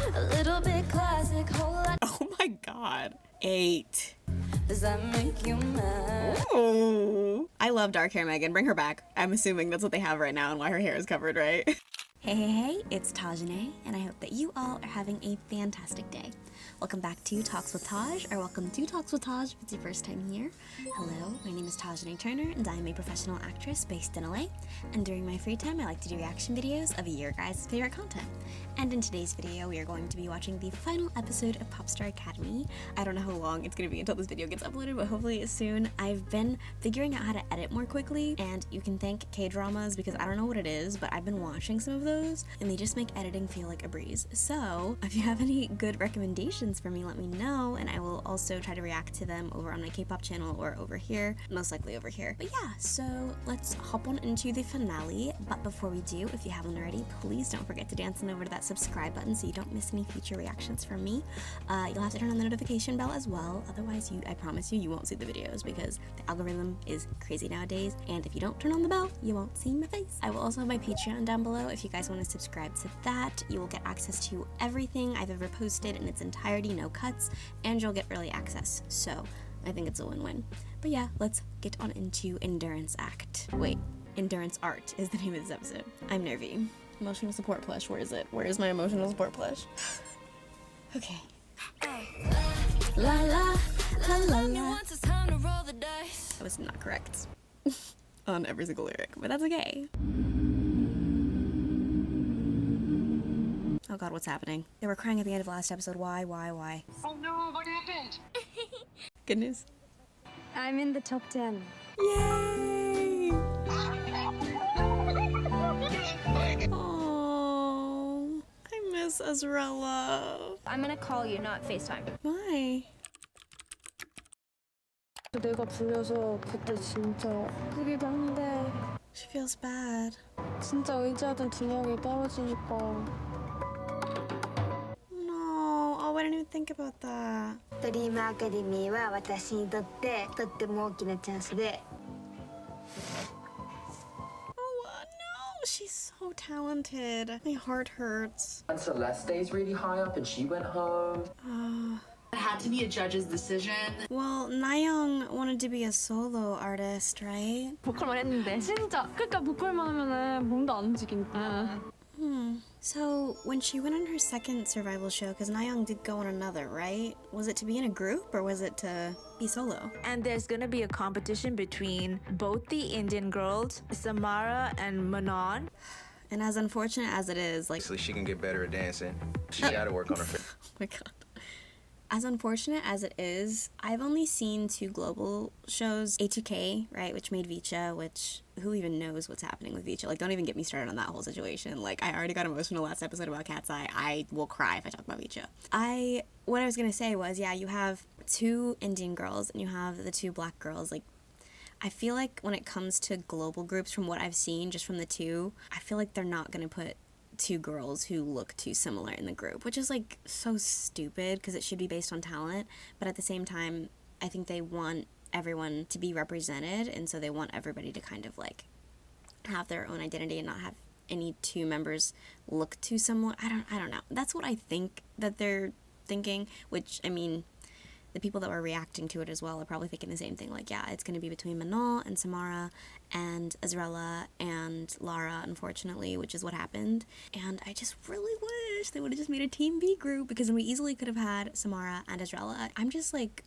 A little bit classic, whole lot. Oh my god. 8. Does that make you mad? Ooh. I love dark hair Megan. Bring her back. I'm assuming that's what they have right now and why her hair is covered, right? Hey, it's Tajane, and I hope that you all are having a fantastic day. Welcome back to Talks with Taj, or welcome to Talks with Taj if it's your first time here. Hello, my name is Tajane Turner, and I am a professional actress based in LA. And during my free time, I like to do reaction videos of your guys' favorite content. And in today's video, we are going to be watching the final episode of Popstar Academy. I don't know how long it's going to be until this video gets uploaded, but hopefully it's soon. I've been figuring out how to edit more quickly, and you can thank K-dramas because I don't know what it is, but I've been watching some of those, and they just make editing feel like a breeze. So, if you have any good recommendations for me, let me know, and I will also try to react to them over on my K-pop channel or over here, most likely over here. But yeah, so let's hop on into the finale. But before we do, if you haven't already, please don't forget to dance on over to that subscribe button so you don't miss any future reactions from me. You'll have to turn on the notification bell as well, otherwise I promise you won't see the videos because the algorithm is crazy nowadays, and if you don't turn on the bell, you won't see my face. I will also have my Patreon down below if you guys want to subscribe to that. You will get access to everything I've ever posted in its entirety, no cuts, and you'll get early access, so I think it's a win-win. But yeah, let's get on into Endurance Act. Wait, Endurance Art is the name of this episode. I'm nervy. Emotional support plush, where is it? Where is my emotional support plush? Okay. La la, la la la. That was not correct on every single lyric, but that's okay. Oh god, what's happening? They were crying at the end of last episode. Why? Oh no, what happened? Good news. I'm in the top 10. Yay! Oh, I miss Azrella. I'm gonna call you, not FaceTime. Why? 내가 불려서 그때 진짜 아프기도 한데 She feels bad. 진짜 의지하던 두 명이 떨어지니까 No, oh, I didn't even think about that. ドリームアカデミーは私にとってとっても大きなチャンスで Oh, no, she's so talented. My heart hurts. And Celeste's really high up and she went home. It had to be a judge's decision. Well, Nayoung wanted to be a solo artist, right? 보컬만 했는데 진짜 그러니까 보컬만 하면은 몸도 안 움직이니까 So, when she went on her second survival show, because Nayoung did go on another, right? Was it to be in a group or was it to be solo? And there's gonna be a competition between both the Indian girls, Samara and Manon. And as unfortunate as it is, like... So she can get better at dancing. She gotta work on her face. Oh my god. As unfortunate as it is, I've only seen 2 global shows, A2K, right, which made Vicha, which, who even knows what's happening with Vicha? Like, don't even get me started on that whole situation. Like, I already got emotional last episode about KATSEYE. I will cry if I talk about Vicha. What I was gonna say was, yeah, you have 2 Indian girls and you have the 2 black girls. Like, I feel like when it comes to global groups, from what I've seen, just from the 2, I feel like they're not gonna put 2 girls who look too similar in the group, which is like so stupid because it should be based on talent, but at the same time I think they want everyone to be represented, and so they want everybody to kind of like have their own identity and not have any 2 members look too similar. I don't know. That's what I think that they're thinking, which, I mean, the people that were reacting to it as well are probably thinking the same thing. Like, yeah, it's going to be between Manon and Samara and Azrella and Lara, unfortunately, which is what happened. And I just really wish they would have just made a Team B group, because then we easily could have had Samara and Azrella. I'm just like,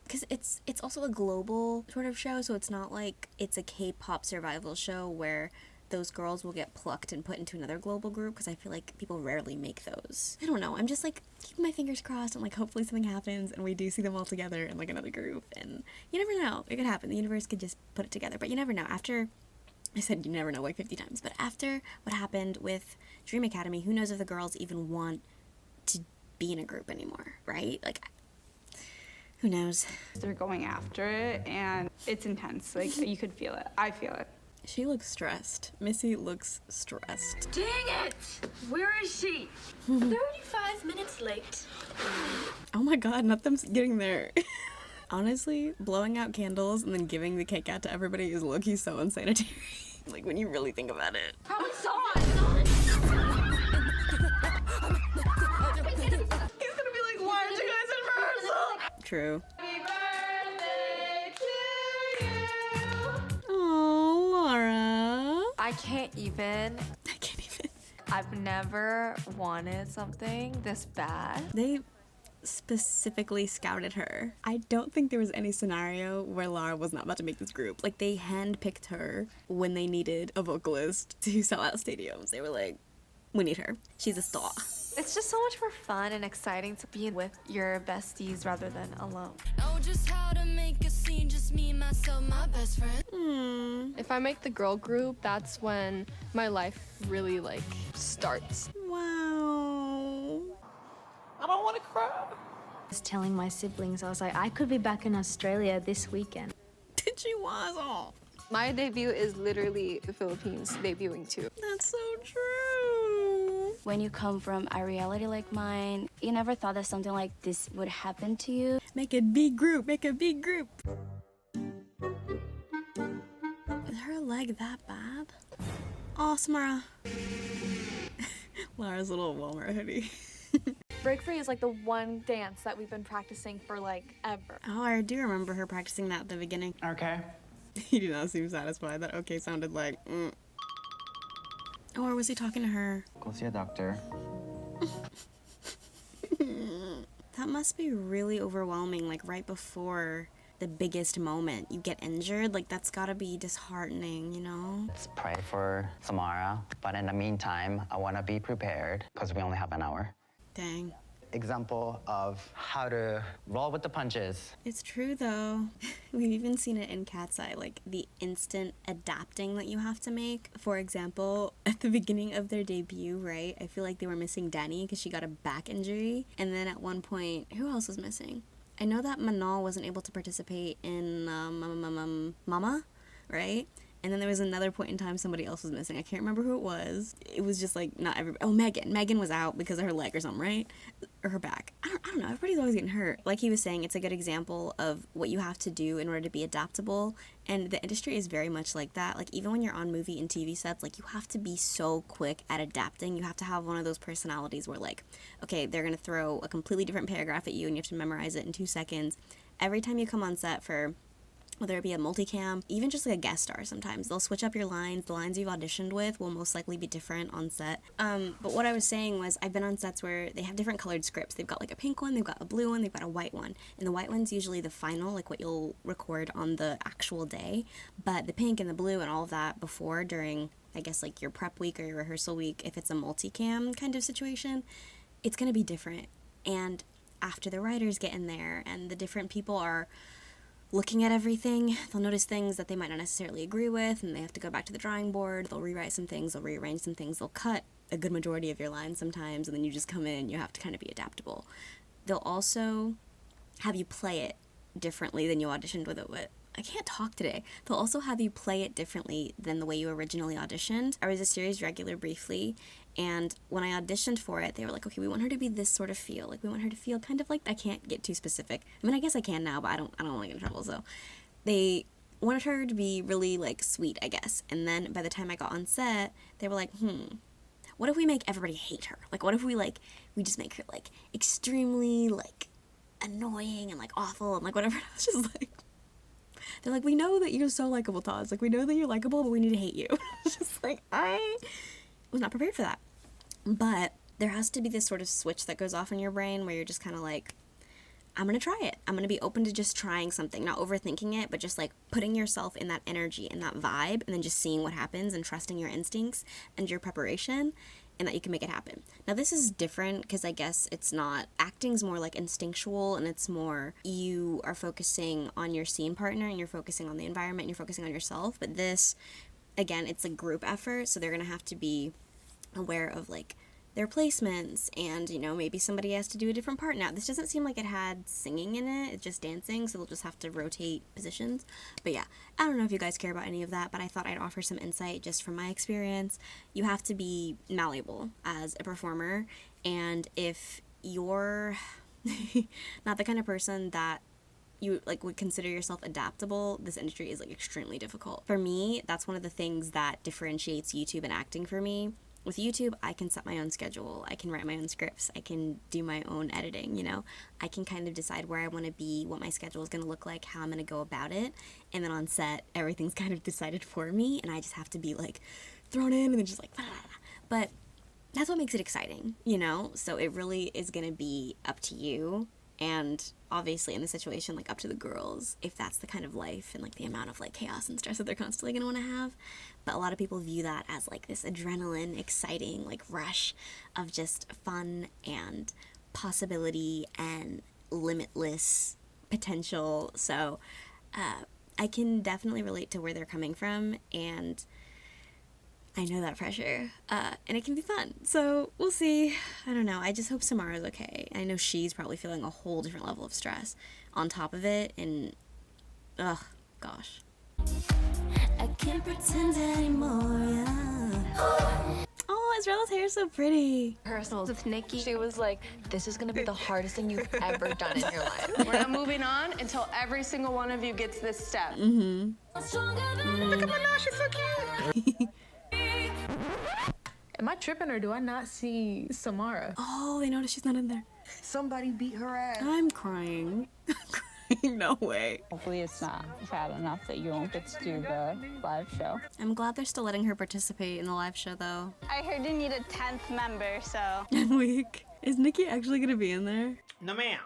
because it's also a global sort of show, so it's not like it's a K-pop survival show where those girls will get plucked and put into another global group, because I feel like people rarely make those. I don't know, I'm just like keeping my fingers crossed and like hopefully something happens and we do see them all together in like another group, and you never know, it could happen. The universe could just put it together, but you never know. After, I said you never know like 50 times, but after what happened with Dream Academy, who knows if the girls even want to be in a group anymore, right? Like, who knows? They're going after it and it's intense, like you could feel it. I feel it. She looks stressed. Missy looks stressed. Dang it! Where is she? 35 minutes late. Oh my god, not them getting there. Honestly, blowing out candles and then giving the cake out to everybody is low-key so unsanitary. Like, when you really think about it. Probably saw it. true. Oh, Laura. I can't even. I've never wanted something this bad. They specifically scouted her. I don't think there was any scenario where Lara was not about to make this group. Like, they handpicked her when they needed a vocalist to sell out stadiums. They were like, we need her. She's a star. It's just so much more fun and exciting to be with your besties rather than alone. Know just how to make a scene, just me, myself, my best friend. If I make the girl group, that's when my life really like starts. Wow. I don't want to cry. I was telling my siblings, I was like, I could be back in Australia this weekend. Did you was all? My debut is literally the Philippines debuting too. That's so true. When you come from a reality like mine, you never thought that something like this would happen to you. Make a big group. Make a big group. Is her leg that bad? Oh, Samara. Lara's little Walmart hoodie. Break Free is like the one dance that we've been practicing for like ever. Oh, I do remember her practicing that at the beginning. Okay. He did not seem satisfied. That okay sounded like, Or was he talking to her? Go see a doctor. That must be really overwhelming, like right before the biggest moment you get injured. Like, that's gotta be disheartening, you know? Let's pray for Samara, but in the meantime, I want to be prepared because we only have an hour. Dang. Example of how to roll with the punches. It's true, though. We've even seen it in KATSEYE, like the instant adapting that you have to make. For example, at the beginning of their debut, right, I feel like they were missing Dani because she got a back injury. And then at one point, who else was missing? I know that Manal wasn't able to participate in Mama, right? And then there was another point in time somebody else was missing. I can't remember who it was. It was just like not everybody. Oh, Megan. Megan was out because of her leg or something, right? Or her back. I don't know. Everybody's always getting hurt. Like he was saying, it's a good example of what you have to do in order to be adaptable. And the industry is very much like that. Like even when you're on movie and TV sets, like you have to be so quick at adapting. You have to have one of those personalities where like, okay, they're going to throw a completely different paragraph at you and you have to memorize it in 2 seconds. Every time you come on set for whether it be a multicam, even just like a guest star sometimes, they'll switch up your lines. The lines you've auditioned with will most likely be different on set. But what I was saying was I've been on sets where they have different colored scripts. They've got like a pink one, they've got a blue one, they've got a white one. And the white one's usually the final, like what you'll record on the actual day. But the pink and the blue and all of that before, during, I guess, like your prep week or your rehearsal week, if it's a multicam kind of situation, it's going to be different. And after the writers get in there and the different people are looking at everything, they'll notice things that they might not necessarily agree with, and they have to go back to the drawing board. They'll rewrite some things, they'll rearrange some things, they'll cut a good majority of your lines sometimes, and then you just come in and you have to kind of be adaptable. They'll also have you play it differently than you auditioned with it with. I can't talk today. They'll also have you play it differently than the way you originally auditioned. I was a series regular briefly, and when I auditioned for it, they were like, okay, we want her to be this sort of feel. Like, we want her to feel kind of like, I can't get too specific. I mean, I guess I can now, but I don't want to get in trouble. So they wanted her to be really, like, sweet, I guess. And then by the time I got on set, they were like, what if we make everybody hate her? Like, what if we just make her, like, extremely, like, annoying and, like, awful and, like, whatever. I was just like, they're like, we know that you're so likable, Todd. Like, we know that you're likable, but we need to hate you. It's just like, I was not prepared for that. But there has to be this sort of switch that goes off in your brain where you're just kind of like, I'm going to try it. I'm going to be open to just trying something, not overthinking it, but just like putting yourself in that energy and that vibe and then just seeing what happens and trusting your instincts and your preparation and that you can make it happen. Now, this is different because I guess it's not, acting's more like instinctual and it's more you are focusing on your scene partner and you're focusing on the environment and you're focusing on yourself. But this, again, it's a group effort, so they're going to have to be aware of like their placements and, you know, maybe somebody has to do a different part. Now, this doesn't seem like it had singing in it, it's just dancing, so they'll just have to rotate positions. But yeah, I don't know if you guys care about any of that, but I thought I'd offer some insight just from my experience. You have to be malleable as a performer, and if you're not the kind of person that you like would consider yourself adaptable, this industry is like extremely difficult. For me, that's one of the things that differentiates YouTube and acting for me. With YouTube, I can set my own schedule. I can write my own scripts. I can do my own editing, you know? I can kind of decide where I want to be, what my schedule is going to look like, how I'm going to go about it. And then on set, everything's kind of decided for me, and I just have to be, like, thrown in and then just, like, blah, blah, blah. But that's what makes it exciting, you know? So it really is going to be up to you. And obviously in the situation, like, up to the girls, if that's the kind of life and, like, the amount of, like, chaos and stress that they're constantly gonna want to have. But a lot of people view that as, like, this adrenaline, exciting, like, rush of just fun and possibility and limitless potential. So I can definitely relate to where they're coming from, and I know that pressure, and it can be fun. So we'll see. I don't know. I just hope Samara's okay. I know she's probably feeling a whole different level of stress on top of it, and ugh, gosh. I can't pretend anymore, yeah. Oh, Ezrella's hair is so pretty. Personals with Nikki, she was like, this is gonna be the hardest thing you've ever done in your life. We're not moving on until every single one of you gets this step. Mm-hmm. Look at my nose, she's so cute. Am I tripping or do I not see Samara? Oh, they noticed she's not in there. Somebody beat her ass. I'm crying. I'm crying. No way. Hopefully it's not bad enough that you won't get to do the live show. I'm glad they're still letting her participate in the live show, though. I heard you need a 10th member, so... I'm weak. Is Nikki actually gonna be in there? No, ma'am.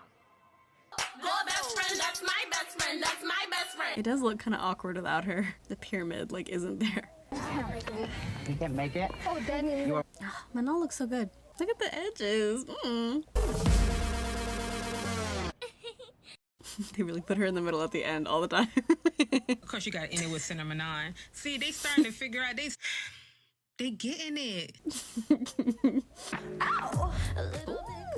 Your best friend, that's my best friend, that's my best friend. It does look kind of awkward without her. The pyramid, like, isn't there. You can make it. Oh, Daniel. Oh, Manal looks so good. Look at the edges. They really put her in the middle at the end all the time. Of course, you got to end it with Cinnamon 9. See, they starting to figure out they getting it. Ow!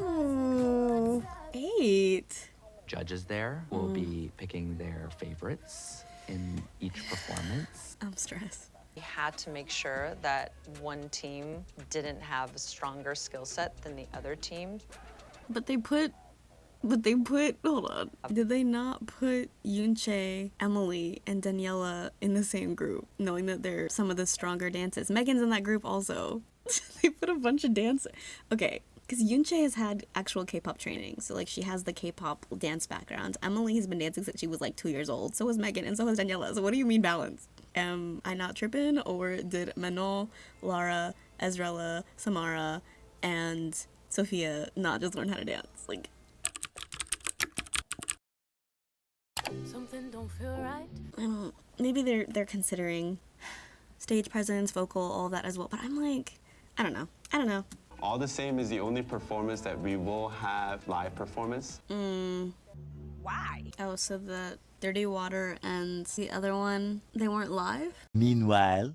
Ooh, 8. Judges there will be picking their favorites in each performance. I'm stressed. We had to make sure that one team didn't have a stronger skill set than the other team. But they put, hold on. Did they not put Yunche, Emily, and Daniela in the same group, knowing that they're some of the stronger dancers? Megan's in that group also. They put a bunch of dancers. Okay, because Yunche has had actual K-pop training, so, like, she has the K-pop dance background. Emily has been dancing since she was, like, 2 years old. So has Megan, and so has Daniela. So what do you mean balance? Am I not tripping, or did Manon, Lara, Ezrella, Samara, and Sophia not just learn how to dance? Like, Something don't feel right. I don't. Maybe they're considering stage presence, vocal, all of that as well. But I'm like, I don't know. All the Same is the only performance that we will have live performance. Why? Oh, so the Dirty Water and the other one, they weren't live? Meanwhile.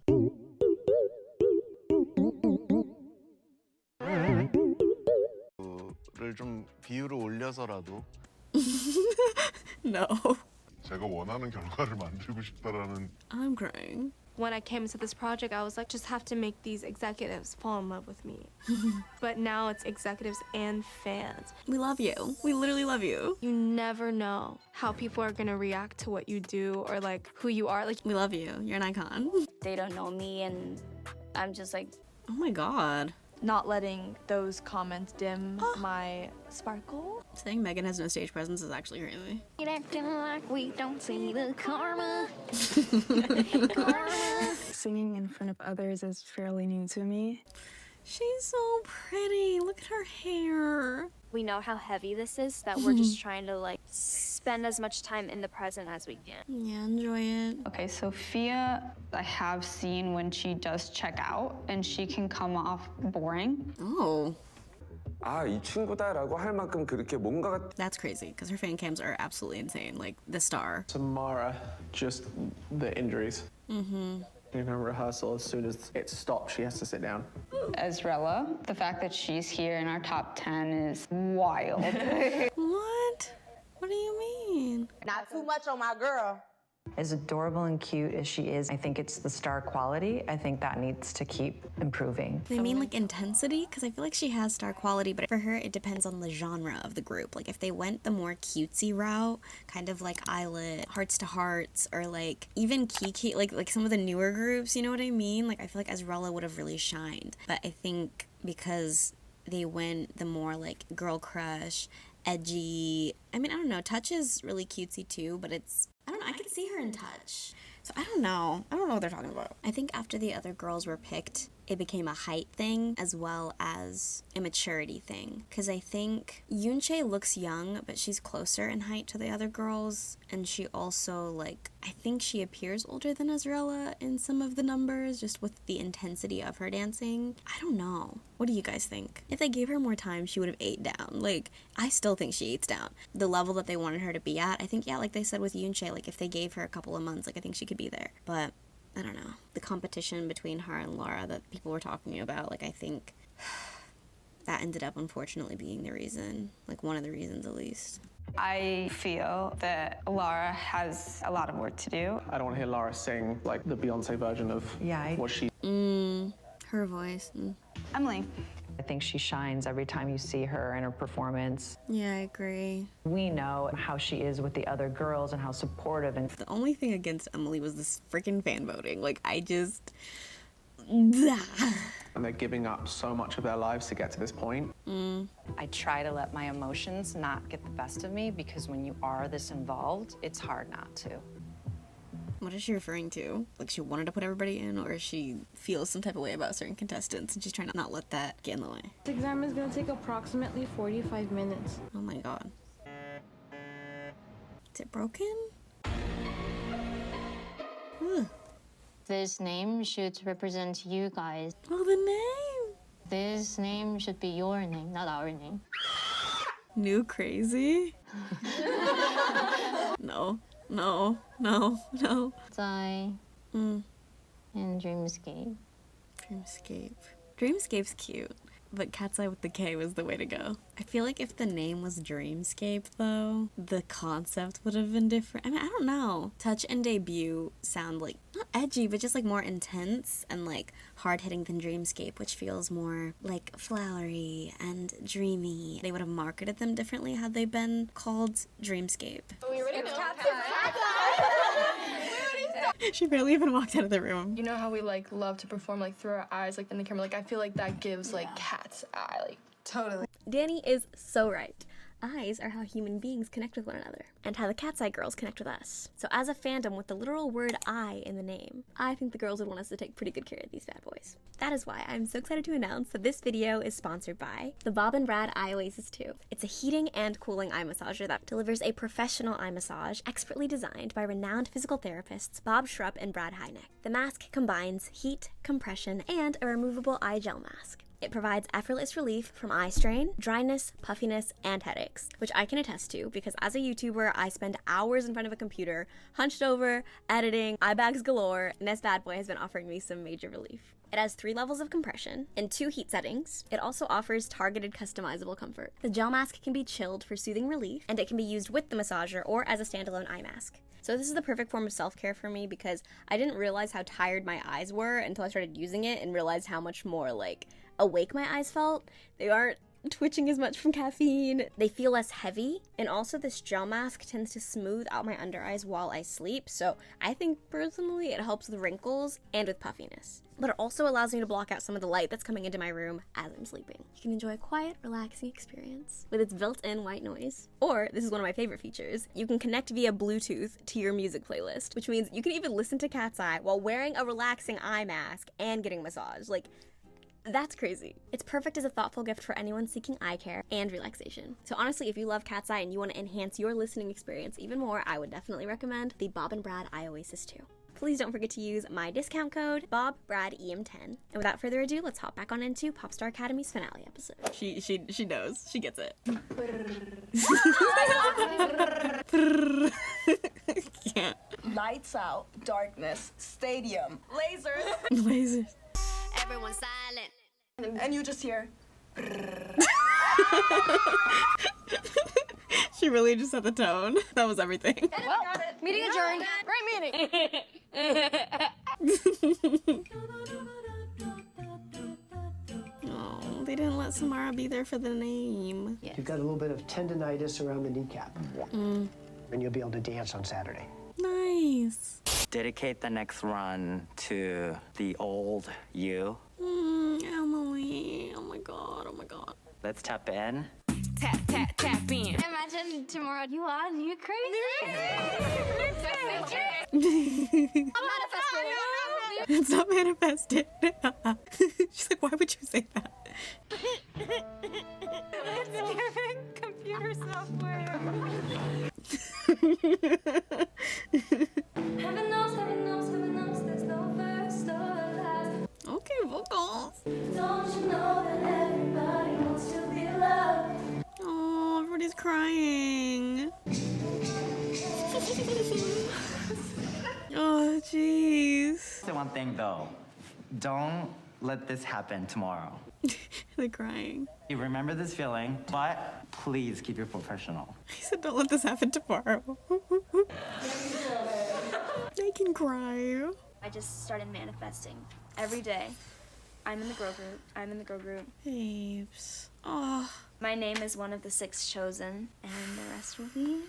를 좀 비율을 올려서라도 No. 제가 원하는 결과를 만들고 싶다라는. I'm crying. When I came into this project, I was like, just have to make these executives fall in love with me. But now it's executives and fans. We love you. We literally love you. You never know how people are gonna react to what you do or, like, who you are. Like, we love you. You're an icon. They don't know me, and I'm just like, oh my god. Not letting those comments dim my sparkle. Saying Megan has no stage presence is actually crazy. acting like we don't see the karma. Singing in front of others is fairly new to me. She's so pretty. Look at her hair. We know how heavy this is, that we're just trying to, like, spend as much time in the present as we can. Yeah, enjoy it. Okay, Sophia, I have seen when she does check out, and she can come off boring. Oh. 아, 이 친구다라고 할 만큼 그렇게 뭔가가. That's crazy, because her fan cams are absolutely insane. Like, the star. Samara, just the injuries. Mm-hmm. In her rehearsal, as soon as it stops, she has to sit down. Ezrella, the fact that she's here in our top 10 is wild. What? What do you mean? Not too much on my girl. As adorable and cute as she is, I think it's the star quality. I think that needs to keep improving. They mean like intensity? Because I feel like she has star quality, but for her, it depends on the genre of the group. Like if they went the more cutesy route, kind of like Islet, Hearts to Hearts, or like even Kiki, like some of the newer groups, you know what I mean? Like I feel like Azrella would have really shined. But I think because they went the more like girl crush, edgy, I mean, I don't know, Touch is really cutesy too, but it's, I don't know, I could see her in Touch. So I don't know what they're talking about. I think after the other girls were picked, it became a height thing as well as a maturity thing. Because I think Yoonchae looks young, but she's closer in height to the other girls. And she also, like, I think she appears older than Azrella in some of the numbers, just with the intensity of her dancing. I don't know. What do you guys think? If they gave her more time, she would have ate down. Like, I still think she eats down. The level that they wanted her to be at, I think, yeah, like they said with Yoonchae, like, if they gave her a couple of months, like, I think she could be there. But I don't know. The competition between her and Laura that people were talking about, like, I think that ended up unfortunately being the reason. Like, one of the reasons at least. I feel that Laura has a lot of work to do. I don't want to hear Laura sing like the Beyonce version of what she... Her voice. Emily. I think she shines every time you see her in her performance. Yeah, I agree. We know how she is with the other girls and how supportive. And the only thing against Emily was this freaking fan voting. Like, I just... And they're giving up so much of their lives to get to this point. I try to let my emotions not get the best of me because when you are this involved, it's hard not to. What is she referring to? Like she wanted to put everybody in, or she feels some type of way about certain contestants and she's trying to not let that get in the way? This exam is going to take approximately 45 minutes. Oh my god. Is it broken? Ugh. This name should represent you guys. Oh, the name! This name should be your name, not our name. New crazy? No. No. KATSEYE and Dreamscape. Dreamscape's cute, but KATSEYE with the K was the way to go. I feel like if the name was Dreamscape, though, the concept would have been different. I mean, I don't know. Touch and Debut sound like, not edgy, but just like more intense and like hard-hitting than Dreamscape, which feels more like flowery and dreamy. They would have marketed them differently had they been called Dreamscape. We already know. She barely even walked out of the room. You know how we like love to perform like through our eyes like in the camera? Like I feel like that gives like cat's eye, like totally. Danny is so right. Eyes are how human beings connect with one another, and how the KATSEYE girls connect with us. So as a fandom with the literal word I in the name, I think the girls would want us to take pretty good care of these bad boys. That is why I'm so excited to announce that this video is sponsored by the Bob and Brad Eye Oasis 2. It's a heating and cooling eye massager that delivers a professional eye massage expertly designed by renowned physical therapists Bob Schrupp and Brad Hynek. The mask combines heat, compression, and a removable eye gel mask. It provides effortless relief from eye strain, dryness, puffiness, and headaches, which I can attest to because as a YouTuber, I spend hours in front of a computer, hunched over, editing, eye bags galore, and this bad boy has been offering me some major relief. It has 3 levels of compression and 2 heat settings. It also offers targeted customizable comfort. The gel mask can be chilled for soothing relief, and it can be used with the massager or as a standalone eye mask. So this is the perfect form of self-care for me because I didn't realize how tired my eyes were until I started using it and realized how much more like awake my eyes felt. They aren't twitching as much from caffeine. They feel less heavy, and also this gel mask tends to smooth out my under eyes while I sleep, so I think personally it helps with wrinkles and with puffiness. But it also allows me to block out some of the light that's coming into my room as I'm sleeping. You can enjoy a quiet, relaxing experience with its built-in white noise. Or, this is one of my favorite features, you can connect via Bluetooth to your music playlist, which means you can even listen to KATSEYE while wearing a relaxing eye mask and getting a massage. Like, that's crazy. It's perfect as a thoughtful gift for anyone seeking eye care and relaxation. So honestly, if you love KATSEYE and you want to enhance your listening experience even more, I would definitely recommend the Bob and Brad Eye Oasis 2. Please don't forget to use my discount code BOBBRADEM10. And without further ado, let's hop back on into Popstar Academy's finale episode. She knows. She gets it. Can't. Lights out, darkness, stadium, lasers. Lasers. Everyone's silent. And you just hear. She really just set the tone. That was everything. Well, meeting adjourned. Great kidding. Oh, they didn't let Samara be there for the name. You've got a little bit of tendonitis around the kneecap. And you'll be able to dance on Saturday. Nice. Dedicate the next run to the old you. Emily. Oh my god, oh my god. Let's tap in. Tap, tap, tap in. Imagine tomorrow you on, you crazy? It's not manifested. She's like, why would you say that? It's giving computer software. Heaven knows, heaven knows, heaven knows there's no first or last. Okay, vocals. Don't you know that everybody wants to be loved? Oh, everybody's crying. Oh, jeez. The one thing though, don't let this happen tomorrow. They're crying. You remember this feeling, but please keep it professional. He said, don't let this happen tomorrow. They can cry. I just started manifesting every day. I'm in the girl group. I'm in the girl group. Babes. Oh. My name is one of the 6 chosen, and the rest will be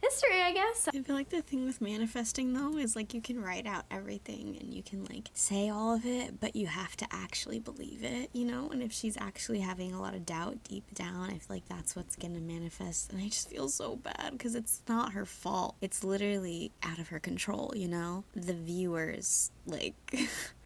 history, I guess. I feel like the thing with manifesting though is like you can write out everything and you can like say all of it, but you have to actually believe it, you know? And if she's actually having a lot of doubt deep down, I feel like that's what's gonna manifest. And I just feel so bad because it's not her fault. It's literally out of her control, you know? The viewers like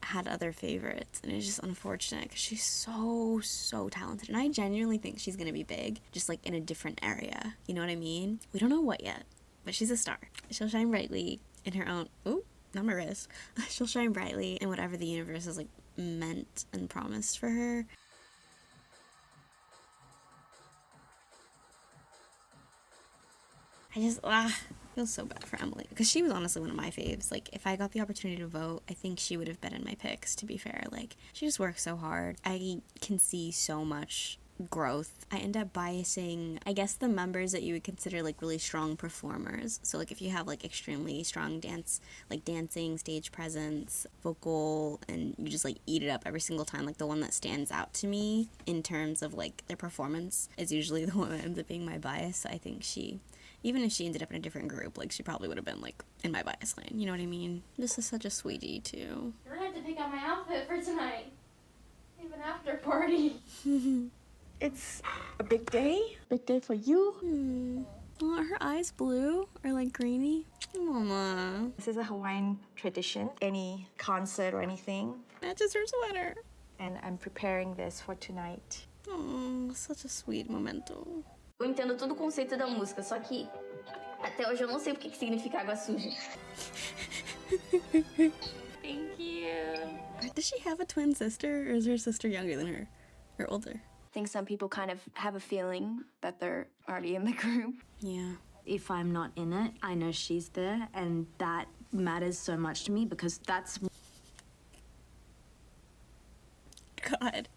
had other favorites, and it's just unfortunate because she's so talented, and I genuinely think she's gonna be big, just like in a different area, you know what I mean? We don't know what yet, but she's a star. She'll shine brightly in her own, ooh, not my wrist. She'll shine brightly in whatever the universe has like meant and promised for her. I just feel so bad for Emily because she was honestly one of my faves. Like, if I got the opportunity to vote, I think she would have been in my picks, to be fair. Like, she just works so hard. I can see so much growth. I end up biasing, I guess, the members that you would consider like really strong performers. So like if you have like extremely strong dancing, stage presence, vocal, and you just like eat it up every single time, like the one that stands out to me in terms of like their performance is usually the one that ends up being my bias. So I think even if she ended up in a different group, like she probably would have been like in my bias lane, you know what I mean? This is such a sweetie too. I had to pick out my outfit for tonight. Even after party. It's a big day for you. Oh, are her eyes blue or like greeny? Mama. This is a Hawaiian tradition. Any concert or anything. Matches her sweater. And I'm preparing this for tonight. Oh, such a sweet memento. Eu entendo todo o conceito da música, só que até hoje eu não sei o que significa água suja. Thank you. Does she have a twin sister, or is her sister younger than her? Or older? I think some people kind of have a feeling that they're already in the group. Yeah. If I'm not in it, I know she's there, and that matters so much to me because that's... God.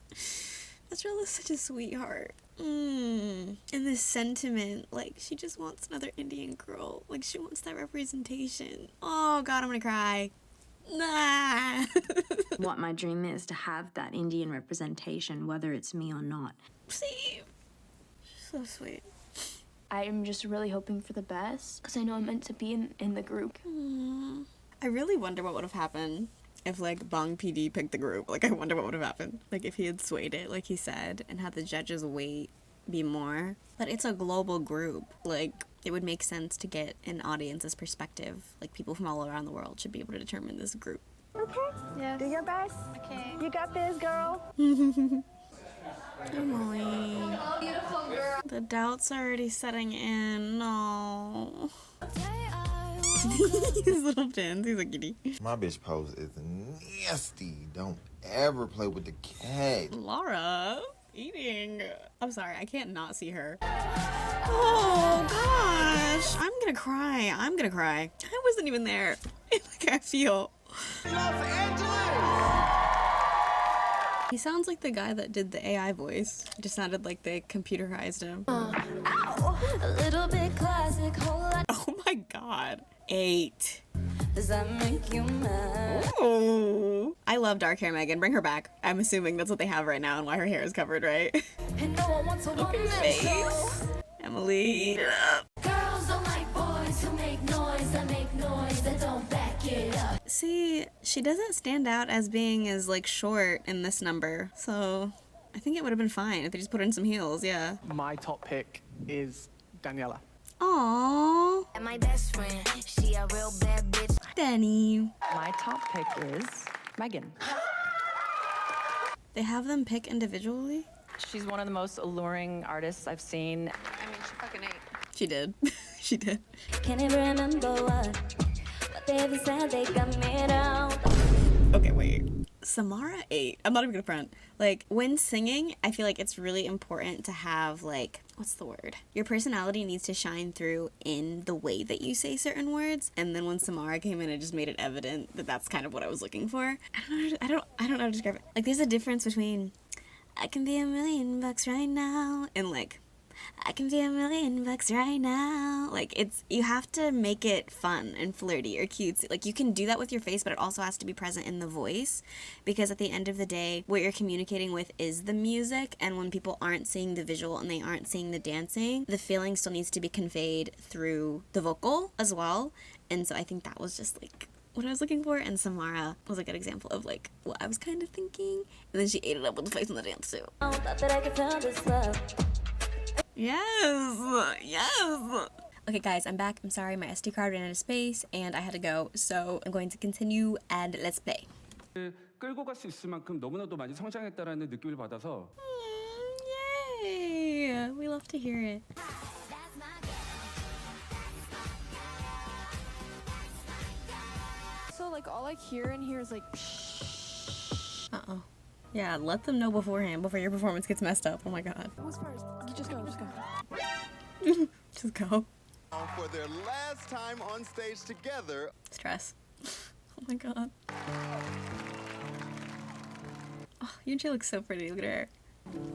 Estrella is such a sweetheart. And this sentiment, like, she just wants another Indian girl. Like, she wants that representation. Oh, God, I'm gonna cry. Nah. What my dream is to have that Indian representation, whether it's me or not. See? So sweet. I am just really hoping for the best because I know I'm meant to be in the group. I really wonder what would have happened if, like, Bong PD picked the group. Like, I wonder what would have happened. Like, if he had swayed it, like he said, and had the judges' weight be more. But it's a global group. Like, it would make sense to get an audience's perspective. Like, people from all around the world should be able to determine this group. Okay. Yes. Do your best. Okay. You got this, girl. Emily. Oh, beautiful girl. The doubt's already setting in. No. His little pins. He's a kitty. My bitch pose is nasty. Don't ever play with the cat. Laura. Eating. I'm sorry, I can't not see her. Oh gosh, I'm gonna cry. I wasn't even there. Like, I feel. Los Angeles! He sounds like the guy that did the AI voice. It just sounded like they computerized him. Ow! A little bit classic, whole lot. Oh my god. 8. Does that make you mad? Ooh. I love dark hair Megan. Bring her back. I'm assuming that's what they have right now and why her hair is covered, right? And no one wants a woman face. Emily, eat it up. Girls don't like boys who make noise that don't back it up. See, she doesn't stand out as being as like short in this number, so I think it would have been fine if they just put her in some heels. Yeah. My top pick is Daniela. Aww. And my best friend, she a real bad bitch. Danny. My top pick is Megan. They have them pick individually? She's one of the most alluring artists I've seen. I mean, she fucking ate. She did. She did. Can't even remember what they ever said. They got me down. Okay, wait. Samara ate. I'm not even gonna front. Like, when singing, I feel like it's really important to have, like, what's the word? Your personality needs to shine through in the way that you say certain words. And then when Samara came in, it just made it evident that that's kind of what I was looking for. I don't know how to describe it. Like, there's a difference between I can be $1,000,000 right now and, like, I can be $1,000,000 right now. Like, it's, you have to make it fun and flirty or cutesy. Like, you can do that with your face, but it also has to be present in the voice, because at the end of the day, what you're communicating with is the music, and when people aren't seeing the visual and they aren't seeing the dancing, the feeling still needs to be conveyed through the vocal as well. And so I think that was just, like, what I was looking for, and Samara was a good example of, like, what I was kind of thinking. And then she ate it up with the face on the dance, too. Oh, thought that I could feel this love. Yes! Yes! Okay, guys, I'm back. I'm sorry, my SD card ran out of space, and I had to go, so I'm going to continue, and let's play. 끌고 갈 수 있을 만큼 너무나도 많이 성장했다라는 느낌을 받아서 Yay! We love to hear it. So, like, all I hear in here is, like, Uh-oh. Yeah, let them know beforehand, before your performance gets messed up. Oh my god. who's first? You just go, just go. Just go. For their last time on stage together. Stress. Oh my god. Oh, Yoonjae looks so pretty. Look at her.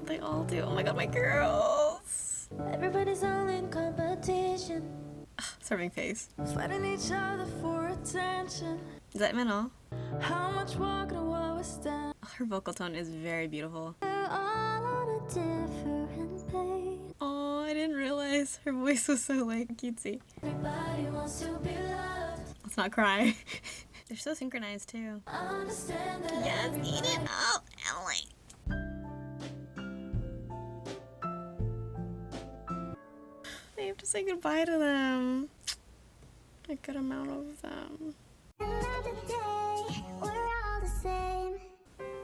They all do. Oh my god, my girls. Everybody's all in competition. Serving face. Fighting each other for attention. Is that Minal? How much walking will we stand? Her vocal tone is very beautiful. We're all on a different page. Oh, I didn't realize her voice was so, like, cutesy. Everybody wants to be loved. Let's not cry. They're so synchronized, too. Understand that. Yes, eat it up, Emily. They have to say goodbye to them. A good amount of them. Another day, we're all the same.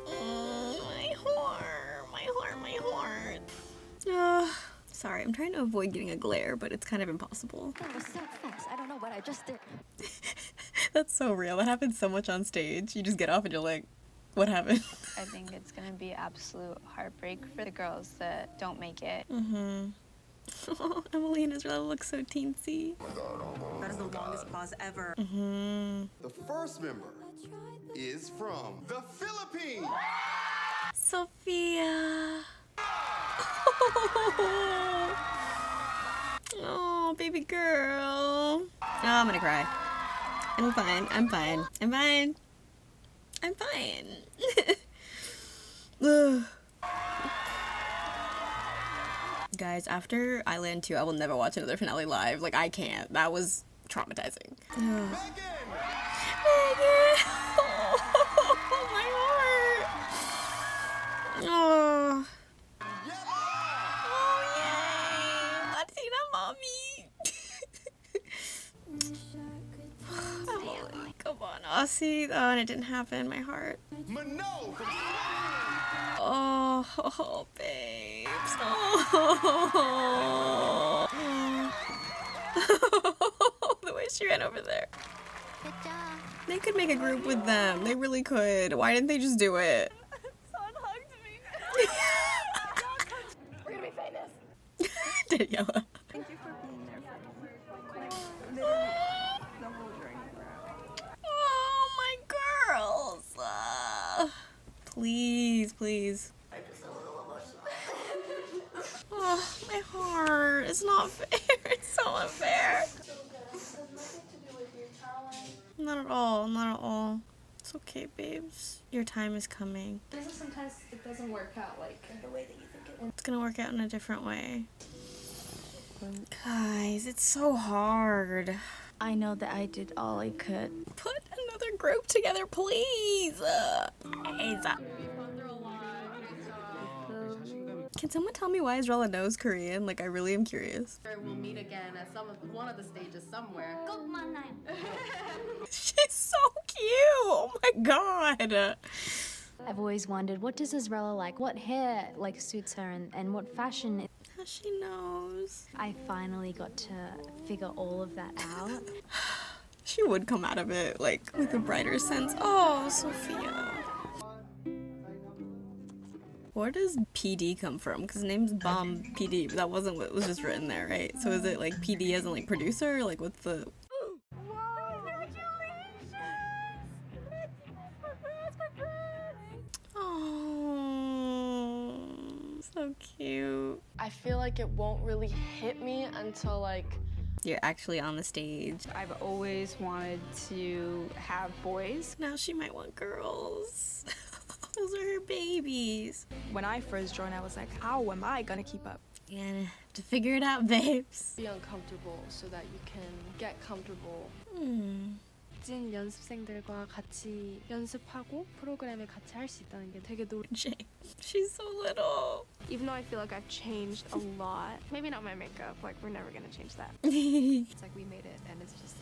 My heart, my heart, my heart. Sorry, I'm trying to avoid getting a glare, but it's kind of impossible. That was so fast. I don't know what I just did. That's so real. That happens so much on stage. You just get off and you're like, what happened? I think it's gonna be absolute heartbreak for the girls that don't make it. Mm-hmm. Oh, Emily and Israel look so teensy. That is the longest pause ever. Mm-hmm. The first member is from the Philippines. Sophia. Oh, baby girl. Oh, I'm gonna cry. I'm fine. I'm fine. I'm fine. I'm fine. Guys, after Island 2, I will never watch another finale live. Like, I can't. That was traumatizing. Megan! Oh, my heart! Oh. Oh, yay! Latina mommy! Emily, come on. Oh, see? Oh, and it didn't happen. My heart. Oh, babes. Oh. The way she ran over there. Good job. They could make a group with them. They really could. Why didn't they just do it? Someone hugged me. We're gonna be famous. Daniela. Thank you for being there for me. Like, literally, the whole journey. Oh, my girls. Please, please. Oh, my heart. It's not fair. It's so unfair. I'm not a Not at all. Not at all. It's okay, babes. Your time is coming. Sometimes it doesn't work out like the way that you think it will. It's gonna work out in a different way. Guys, it's so hard. I know that I did all I could. Put another group together, please. Can someone tell me why Israela knows Korean? Like, I really am curious. We'll meet again at one of the stages somewhere. She's so cute. Oh my god. I've always wondered, what does Israela like? What hair like suits her and what fashion? How she knows. I finally got to figure all of that out. She would come out of it like with a brighter sense. Oh, Sophia. Where does PD come from? Because his name's Bomb PD, but that wasn't what was just written there, right? So is it like PD as in like producer? Like what's the... Oh, so cute. I feel like it won't really hit me until like you're actually on the stage. I've always wanted to have boys. Now she might want girls. Those are her babies. When I first joined, I was like, how am I gonna keep up? You're gonna have to figure it out, babes. Be uncomfortable so that you can get comfortable. 진 연습생들과 같이 연습하고 프로그램에 같이 할 수 있다는 게 되게 She's so little. Even though I feel like I've changed a lot. Maybe not my makeup, like we're never gonna change that. It's like we made it and it's just...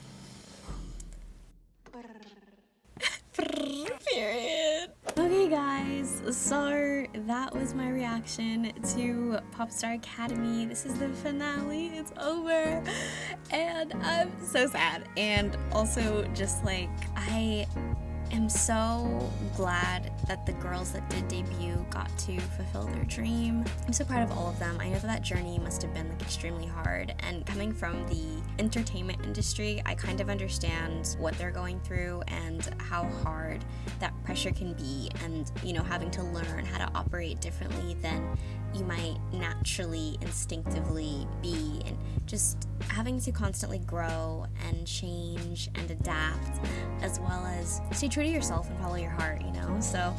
Period. Okay guys, so that was my reaction to Popstar Academy. This is the finale, it's over, and I'm so sad. And also just like, I am so glad that the girls that did debut got to fulfill their dream. I'm so proud of all of them. I know that journey must have been like extremely hard, and coming from the entertainment industry, I kind of understand what they're going through and how hard that pressure can be, and you know, having to learn how to operate differently than you might naturally instinctively be, and just having to constantly grow and change and adapt, as well as stay true to yourself and follow your heart, you know? So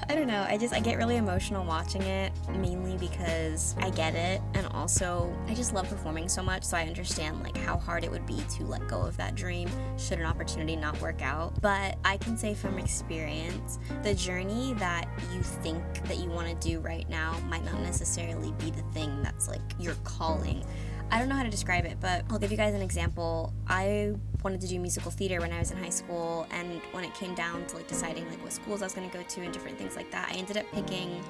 I don't know, I get really emotional watching it, mainly because I get it, and also I just love performing so much, so I understand like how hard it would be to let go of that dream should an opportunity not work out. But I can say from experience, the journey that you think that you want to do right now might not necessarily be the thing that's like your calling. I don't know how to describe it, but I'll give you guys an example. I wanted to do musical theater when I was in high school, and when it came down to like deciding like what schools I was going to go to and different things like that, I ended up picking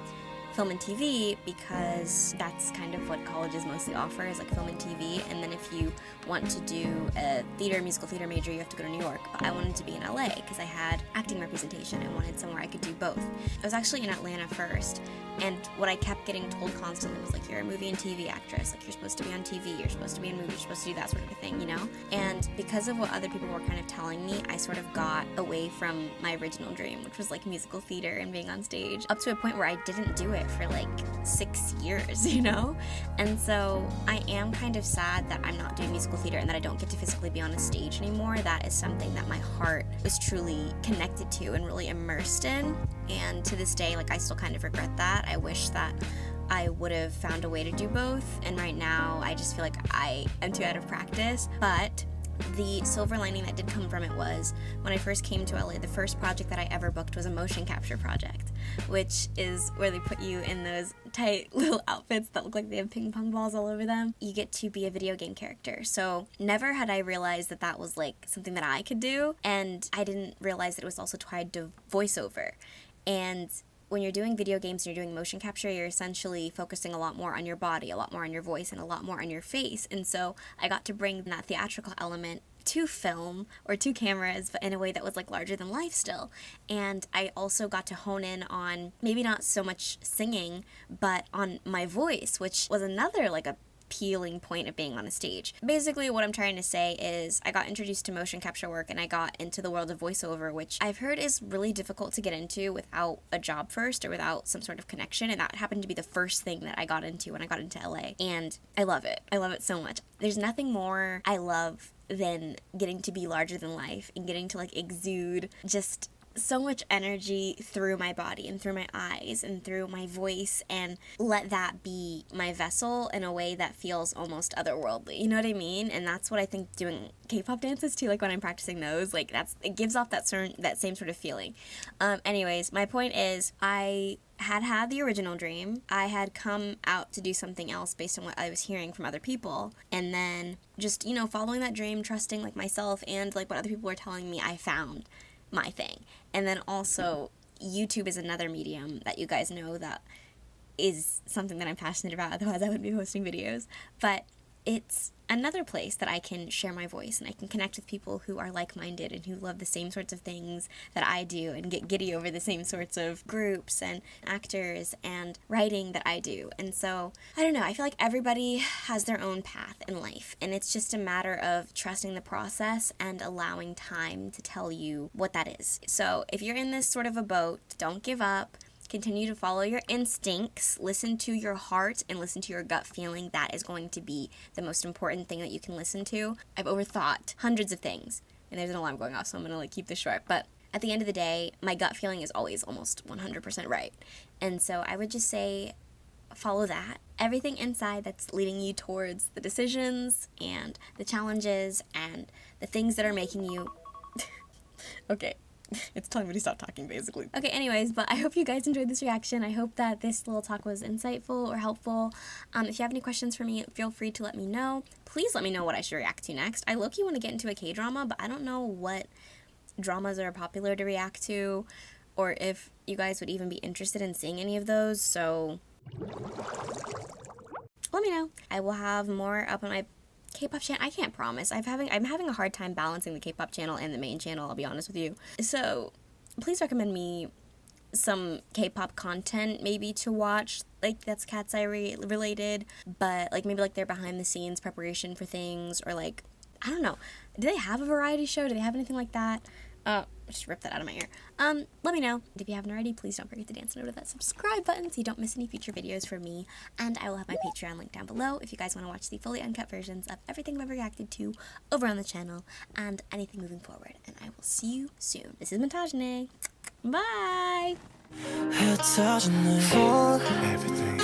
film and TV because that's kind of what colleges mostly offer, is like film and TV. And then if you want to do a musical theater major, you have to go to New York. But I wanted to be in LA because I had acting representation. I wanted somewhere I could do both. I was actually in Atlanta first, and what I kept getting told constantly was like, you're a movie and TV actress, like you're supposed to be on TV, you're supposed to be in movies, you're supposed to do that sort of a thing, you know? And because of what other people were kind of telling me, I sort of got away from my original dream, which was like musical theater and being on stage, up to a point where I didn't do it for like 6 years, you know? And so I am kind of sad that I'm not doing musical theater and that I don't get to physically be on a stage anymore. That is something that my heart was truly connected to and really immersed in. And to this day, like I still kind of regret that. I wish that I would have found a way to do both. And right now, I just feel like I am too out of practice. But the silver lining that did come from it was when I first came to LA, the first project that I ever booked was a motion capture project, which is where they put you in those tight little outfits that look like they have ping pong balls all over them. You get to be a video game character. So never had I realized that that was like something that I could do, and I didn't realize that it was also tied to voiceover. And when you're doing video games and you're doing motion capture, you're essentially focusing a lot more on your body, a lot more on your voice, and a lot more on your face. And so I got to bring that theatrical element to film or to cameras, but in a way that was like larger than life still. And I also got to hone in on maybe not so much singing, but on my voice, which was another like a appealing point of being on a stage. Basically, what I'm trying to say is I got introduced to motion capture work and I got into the world of voiceover, which I've heard is really difficult to get into without a job first or without some sort of connection, and that happened to be the first thing that I got into when I got into LA, and I love it. I love it so much. There's nothing more I love than getting to be larger than life and getting to like exude just so much energy through my body and through my eyes and through my voice, and let that be my vessel in a way that feels almost otherworldly, you know what I mean? And that's what I think doing K-pop dances too, like when I'm practicing those, like it gives off that same sort of feeling. Anyways, my point is I had the original dream. I had come out to do something else based on what I was hearing from other people, and then just, you know, following that dream, trusting like myself and like what other people were telling me, I found my thing. And then also YouTube is another medium that you guys know that is something that I'm passionate about, otherwise I wouldn't be posting videos. But it's another place that I can share my voice and I can connect with people who are like-minded and who love the same sorts of things that I do and get giddy over the same sorts of groups and actors and writing that I do. And so, I don't know, I feel like everybody has their own path in life, and it's just a matter of trusting the process and allowing time to tell you what that is. So if you're in this sort of a boat, don't give up. Continue to follow your instincts, listen to your heart, and listen to your gut feeling. That is going to be the most important thing that you can listen to. I've overthought hundreds of things, and there's an alarm going off, so I'm gonna like keep this short. But at the end of the day, my gut feeling is always almost 100% right. And so I would just say, follow that. Everything inside that's leading you towards the decisions and the challenges and the things that are making you... Okay. It's telling me to stop talking, basically. Okay, anyways, but I hope you guys enjoyed this reaction. I hope that this little talk was insightful or helpful. If you have any questions for me, feel free to let me know. Please let me know what I should react to next. I low-key want to get into a K-drama, but I don't know what dramas are popular to react to, or if you guys would even be interested in seeing any of those, so let me know. I will have more up on my K-pop channel. I can't promise. I'm having a hard time balancing the K-pop channel and the main channel, I'll be honest with you. So please recommend me some K-pop content maybe to watch, like that's KATSEYE related, but like maybe like their behind the scenes preparation for things, or like, I don't know, do they have a variety show? Do they have anything like that? Just rip that out of my ear. Let me know. If you haven't already, please don't forget to dance over to that subscribe button so you don't miss any future videos from me. And I will have my Patreon link down below if you guys want to watch the fully uncut versions of everything I've ever reacted to over on the channel and anything moving forward. And I will see you soon. This is Montajane. Bye! For everything.